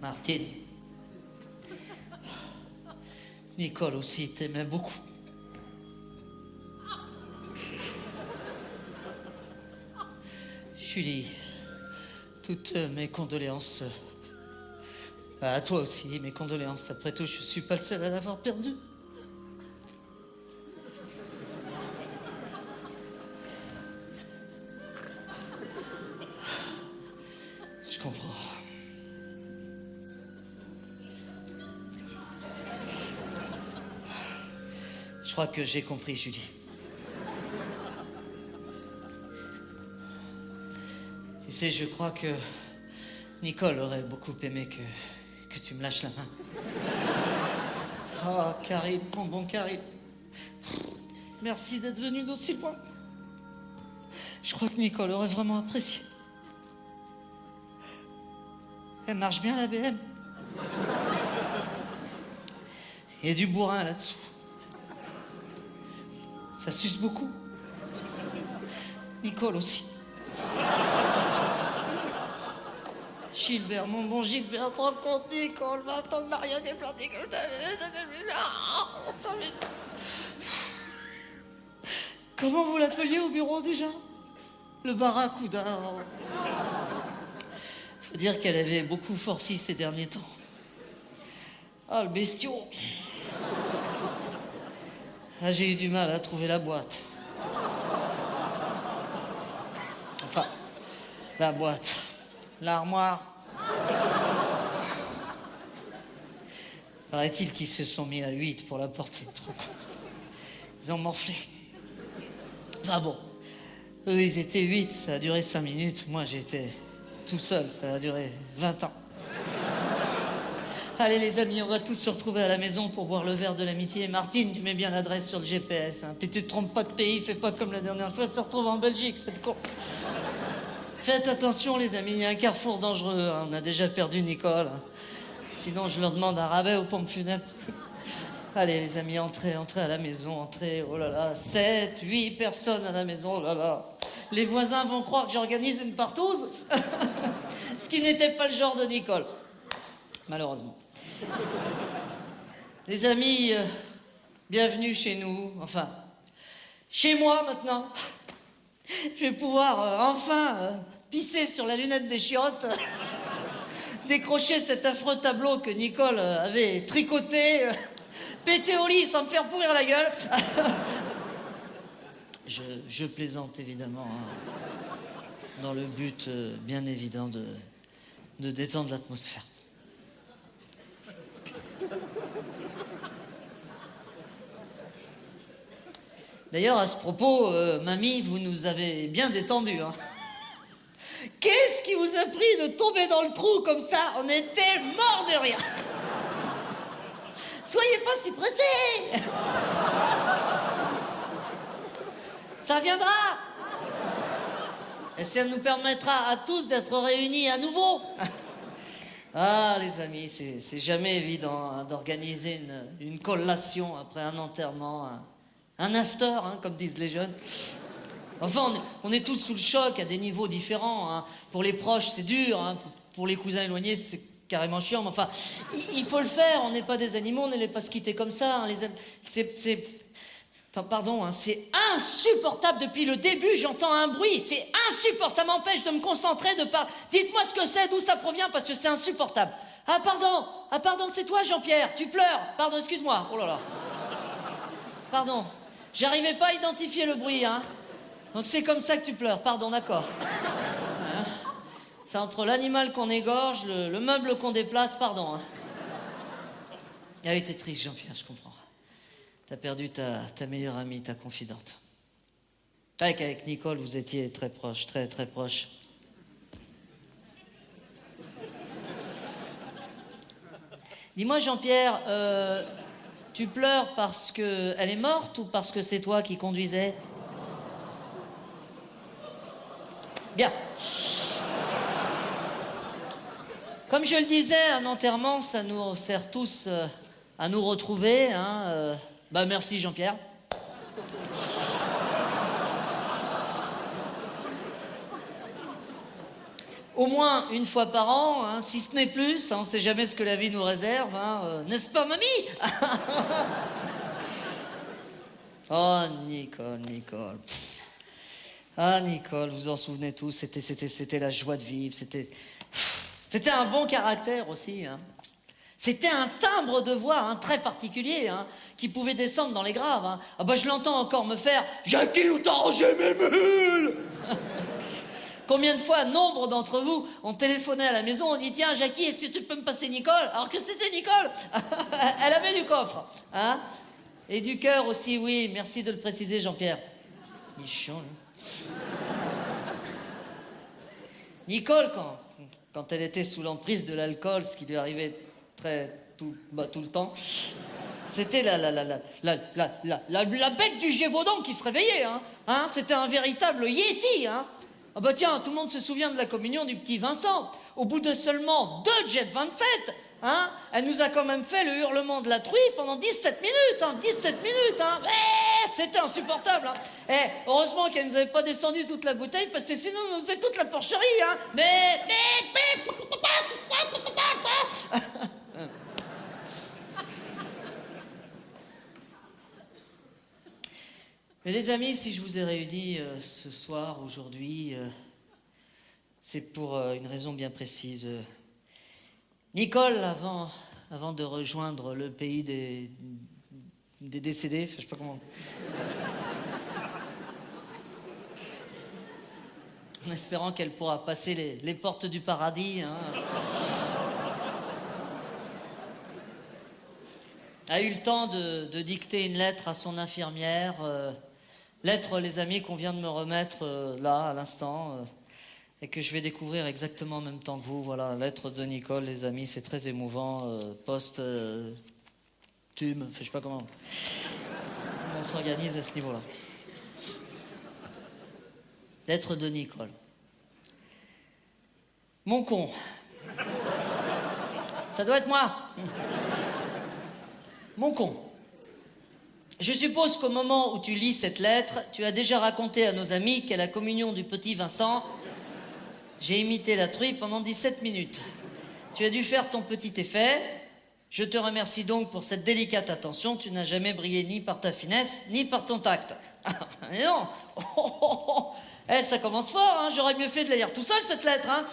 Martine. Nicole aussi t'aimait beaucoup. Julie, toutes mes condoléances. À toi aussi, mes condoléances. Après tout, je suis pas le seul à l'avoir perdu. Je comprends. Je crois que j'ai compris, Julie. Tu sais, je crois que Nicole aurait beaucoup aimé que tu me lâches la main. Oh, Karim, mon bon Karim. Merci d'être venu d'aussi loin. Je crois que Nicole aurait vraiment apprécié. Elle marche bien, la BM. Il y a du bourrin là-dessous. Ça suce beaucoup. Nicole aussi. Gilbert, mon bon Gilbert, te rends compte, Nicole, 20 ans de mariage et plein de Comment vous l'appeliez au bureau déjà? Le barracuda. Faut dire qu'elle avait beaucoup forci ces derniers temps. Ah, le bestiau. Ah, j'ai eu du mal à trouver la boîte. Enfin, la boîte. L'armoire. Paraît-il qu'ils se sont mis à 8 pour la porter. Trop con. Ils ont morflé. Enfin bon. Eux, ils étaient 8, ça a duré 5 minutes. Moi, j'étais tout seul, ça a duré 20 ans. Allez les amis, on va tous se retrouver à la maison pour boire le verre de l'amitié. Martine, tu mets bien l'adresse sur le GPS. Hein. Puis tu te trompes pas de pays, fais pas comme la dernière fois, ça se retrouve en Belgique, cette con. Faites attention les amis, il y a un carrefour dangereux. Hein. On a déjà perdu Nicole. Hein. Sinon, je leur demande un rabais aux pompes funèbres. Allez les amis, entrez à la maison, entrez. Oh là là, 7, 8 personnes à la maison, oh là là. Les voisins vont croire que j'organise une partouze. Ce qui n'était pas le genre de Nicole. Malheureusement. Les amis, bienvenue chez nous. Enfin, chez moi maintenant. Je vais pouvoir enfin pisser sur la lunette des chiottes. Décrocher cet affreux tableau que Nicole avait tricoté. Péter au lit sans me faire pourrir la gueule. Je plaisante évidemment. Hein, dans le but bien évident de détendre l'atmosphère. D'ailleurs, à ce propos, mamie, vous nous avez bien détendu. Hein. Qu'est-ce qui vous a pris de tomber dans le trou comme ça? On était morts de rire. Soyez pas si pressés. Ça viendra. Et ça nous permettra à tous d'être réunis à nouveau. Ah, les amis, c'est jamais évident hein, d'organiser une collation après un enterrement, un after, hein, comme disent les jeunes. Enfin, on est tous sous le choc à des niveaux différents. Hein. Pour les proches, c'est dur. Hein. Pour les cousins éloignés, c'est carrément chiant. Mais enfin, il faut le faire. On n'est pas des animaux, on n'allait pas se quitter comme ça. Hein. Enfin, pardon, hein, c'est insupportable depuis le début, j'entends un bruit, c'est insupportable, ça m'empêche de me concentrer, de parler. Dites-moi ce que c'est, d'où ça provient, parce que c'est insupportable. Ah pardon, c'est toi Jean-Pierre, tu pleures. Pardon, excuse-moi, oh là là. Pardon, j'arrivais pas à identifier le bruit, hein. Donc c'est comme ça que tu pleures, pardon, d'accord. Hein, c'est entre l'animal qu'on égorge, le meuble qu'on déplace, pardon. Hein. Ah oui, t'es triste Jean-Pierre, je comprends. T'as perdu ta meilleure amie, ta confidente. Avec Nicole, vous étiez très proches, très très proches. Dis-moi Jean-Pierre, tu pleures parce qu'elle est morte ou parce que c'est toi qui conduisais? Bien. Comme je le disais, un enterrement, ça nous sert tous à nous retrouver, hein. Bah merci Jean-Pierre. Au moins une fois par an, hein, si ce n'est plus, hein, on ne sait jamais ce que la vie nous réserve, hein, n'est-ce pas, mamie? Oh, Nicole, Nicole. Ah, Nicole, vous en souvenez tous, c'était la joie de vivre, c'était un bon caractère aussi, hein. C'était un timbre de voix hein, très particulier, hein, qui pouvait descendre dans les graves. Hein. Ah bah je l'entends encore me faire « Jackie, où t'as rangé mes mules ?» Combien de fois, nombre d'entre vous ont téléphoné à la maison, ont dit « Tiens, Jackie, est-ce que tu peux me passer Nicole ?» Alors que c'était Nicole. Elle avait du coffre. Hein. Et du cœur aussi, oui. Merci de le préciser, Jean-Pierre. Il est chiant, hein. Nicole, quand elle était sous l'emprise de l'alcool, ce qui lui arrivait tout le temps, c'était la bête du Gévaudan qui se réveillait. Hein. C'était un véritable yéti. Hein. Ah bah tiens, tout le monde se souvient de la communion du petit Vincent. Au bout de seulement 2 Jet 27, hein, elle nous a quand même fait le hurlement de la truie pendant 17 minutes. Hein, 17 minutes. Hein. C'était insupportable. Hein. Heureusement qu'elle nous avait pas descendu toute la bouteille parce que sinon on nous faisait toute la porcherie. Hein. Mais les amis, si je vous ai réunis ce soir, aujourd'hui, c'est pour une raison bien précise. Nicole, avant de rejoindre le pays des décédés, je sais pas comment... en espérant qu'elle pourra passer les portes du paradis, hein, a eu le temps de dicter une lettre à son infirmière... lettre, les amis, qu'on vient de me remettre là, à l'instant, et que je vais découvrir exactement en même temps que vous. Voilà, lettre de Nicole, les amis, c'est très émouvant. Post-tume, je sais pas comment on s'organise à ce niveau-là. Lettre de Nicole. Mon con. Ça doit être moi. Mon con. Je suppose qu'au moment où tu lis cette lettre, tu as déjà raconté à nos amis qu'à la communion du petit Vincent, j'ai imité la truie pendant 17 minutes. Tu as dû faire ton petit effet. Je te remercie donc pour cette délicate attention. Tu n'as jamais brillé ni par ta finesse, ni par ton tact. Mais non. Ça commence fort, hein. J'aurais mieux fait de la lire tout seul, cette lettre, hein.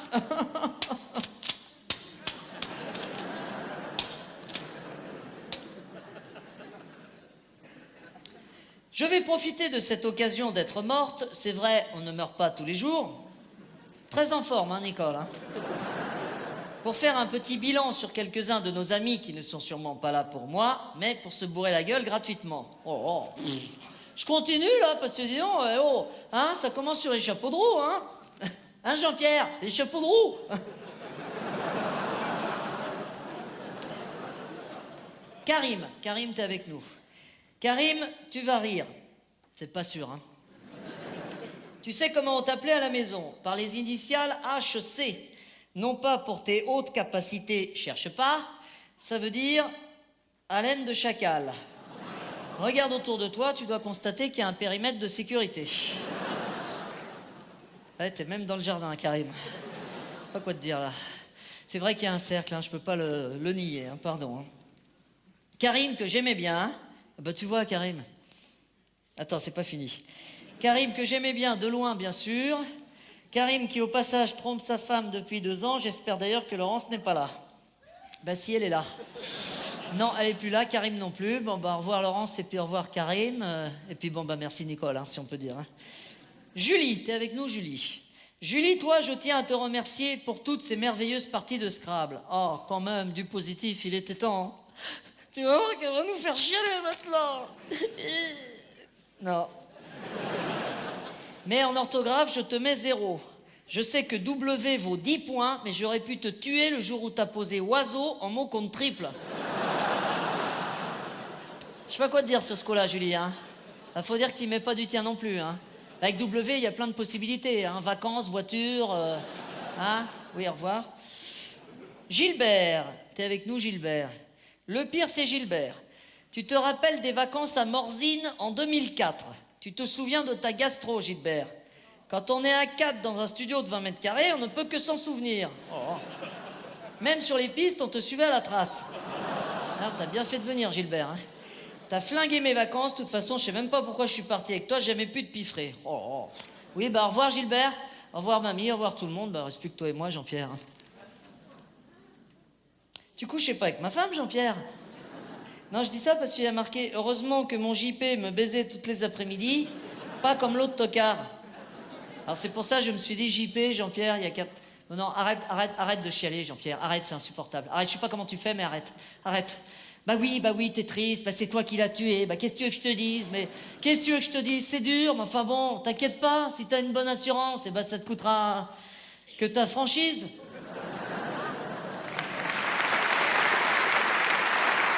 Je vais profiter de cette occasion d'être morte. C'est vrai, on ne meurt pas tous les jours. Très en forme, hein, Nicole, hein. Pour faire un petit bilan sur quelques-uns de nos amis qui ne sont sûrement pas là pour moi, mais pour se bourrer la gueule gratuitement. Je continue, là, parce que, dis donc, hein, ça commence sur les chapeaux de roue, hein. Hein, Jean-Pierre, les chapeaux de roue. Karim, t'es avec nous. Karim, tu vas rire. C'est pas sûr, hein. Tu sais comment on t'appelait à la maison? Par les initiales HC. Non pas pour tes hautes capacités, cherche pas. Ça veut dire haleine de chacal. Regarde autour de toi, tu dois constater qu'il y a un périmètre de sécurité. Ouais, t'es même dans le jardin, Karim. Pas quoi te dire, là. C'est vrai qu'il y a un cercle, hein, je peux pas le nier, hein, pardon. Hein. Karim, que j'aimais bien, hein. Bah tu vois, Karim. Attends, c'est pas fini. Karim, que j'aimais bien, de loin, bien sûr. Karim, qui au passage trompe sa femme depuis 2 ans. J'espère d'ailleurs que Laurence n'est pas là. Bah si, elle est là. Non, elle est plus là, Karim non plus. Bon, bah au revoir Laurence et puis au revoir Karim. Et puis bon, bah merci Nicole, hein, si on peut dire. Hein. Julie, t'es avec nous, Julie. Julie, toi, je tiens à te remercier pour toutes ces merveilleuses parties de Scrabble. Oh, quand même, du positif, il était temps. Hein. Tu vas voir qu'elle va nous faire chialer maintenant. Non. Mais en orthographe, je te mets 0. Je sais que W vaut 10 points, mais j'aurais pu te tuer le jour où t'as posé oiseau en mot compte triple. Je sais pas quoi te dire sur ce coup-là, Julie. Hein. Faut dire que tu mets pas du tien non plus. Hein. Avec W, il y a plein de possibilités. Hein. Vacances, voiture. Hein. Oui, au revoir. Gilbert, t'es avec nous, Gilbert. Le pire, c'est Gilbert. Tu te rappelles des vacances à Morzine en 2004. Tu te souviens de ta gastro, Gilbert. Quand on est à 4 dans un studio de 20 mètres carrés, on ne peut que s'en souvenir. Même sur les pistes, on te suivait à la trace. Alors, t'as bien fait de venir, Gilbert. Hein. T'as flingué mes vacances. De toute façon, je sais même pas pourquoi je suis parti avec toi. J'ai jamais pu te piffrer. Oui, bah au revoir, Gilbert. Au revoir, mamie. Au revoir, tout le monde. Bah, reste plus que toi et moi, Jean-Pierre. Tu couches pas avec ma femme, Jean-Pierre? Non, je dis ça parce qu'il y a marqué « Heureusement que mon JP me baisait toutes les après-midi, pas comme l'autre tocard. » Alors c'est pour ça que je me suis dit « JP, Jean-Pierre, il y a qu'à... » Non, arrête de chialer, Jean-Pierre. Arrête, c'est insupportable. Arrête, je sais pas comment tu fais, mais arrête. Bah oui, t'es triste, bah c'est toi qui l'as tué. Bah qu'est-ce que tu veux que je te dise? Mais qu'est-ce que tu veux que je te dise? C'est dur, mais enfin bon, t'inquiète pas, si t'as une bonne assurance, et bah ça te coûtera que ta franchise.